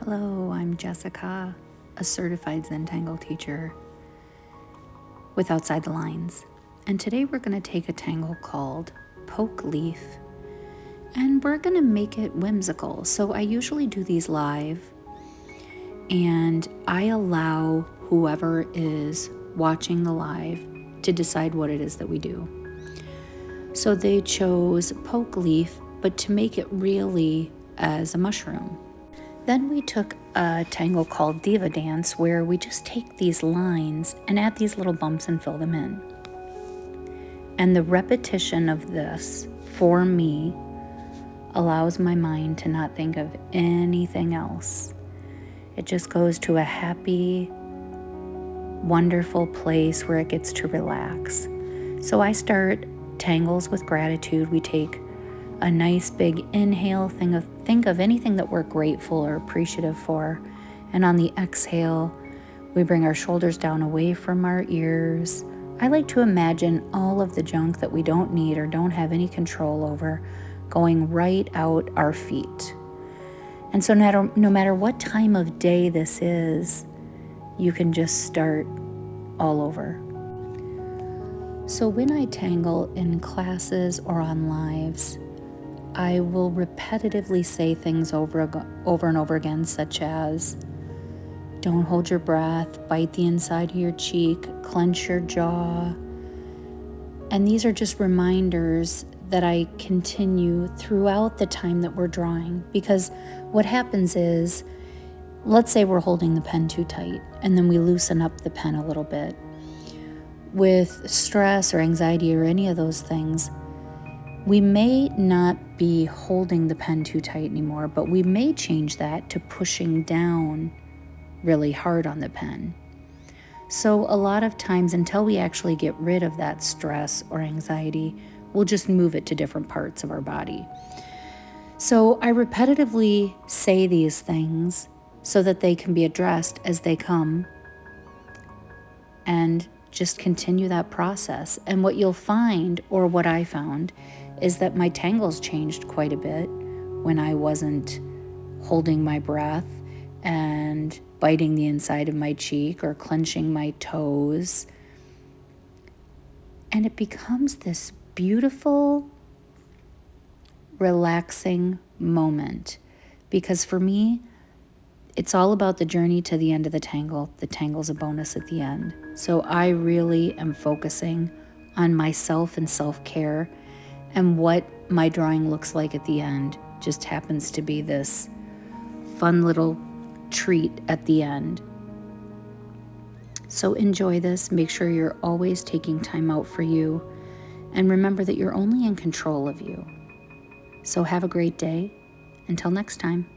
Hello, I'm Jessica, a certified Zentangle teacher with Outside the Lines. And today we're going to take a tangle called Poke Leaf and we're going to make it whimsical. So I usually do these live and I allow whoever is watching the live to decide what it is that we do. So they chose Poke Leaf, but to make it really as a mushroom. Then we took a tangle called Diva Dance, where we just take these lines and add these little bumps and fill them in. And the repetition of this, for me, allows my mind to not think of anything else. It just goes to a happy, wonderful place where it gets to relax. So I start tangles with gratitude. We take a nice big inhale, think of anything that we're grateful or appreciative for. And on the exhale, we bring our shoulders down away from our ears. I like to imagine all of the junk that we don't need or don't have any control over going right out our feet. And so no matter what time of day this is, you can just start all over. So when I tangle in classes or on lives, I will repetitively say things over and over again, such as, don't hold your breath, bite the inside of your cheek, clench your jaw. And these are just reminders that I continue throughout the time that we're drawing. Because what happens is, let's say we're holding the pen too tight, and then we loosen up the pen a little bit. With stress or anxiety or any of those things, we may not be holding the pen too tight anymore, but we may change that to pushing down really hard on the pen. So a lot of times, until we actually get rid of that stress or anxiety, we'll just move it to different parts of our body. So I repetitively say these things so that they can be addressed as they come, and just continue that process. And what you'll find, or what I found, is that my tangles changed quite a bit when I wasn't holding my breath and biting the inside of my cheek or clenching my toes. And it becomes this beautiful, relaxing moment. Because for me, it's all about the journey to the end of the tangle. The tangle's a bonus at the end. So I really am focusing on myself and self-care, and what my drawing looks like at the end just happens to be this fun little treat at the end. So enjoy this. Make sure you're always taking time out for you, and remember that you're only in control of you. So have a great day. Until next time.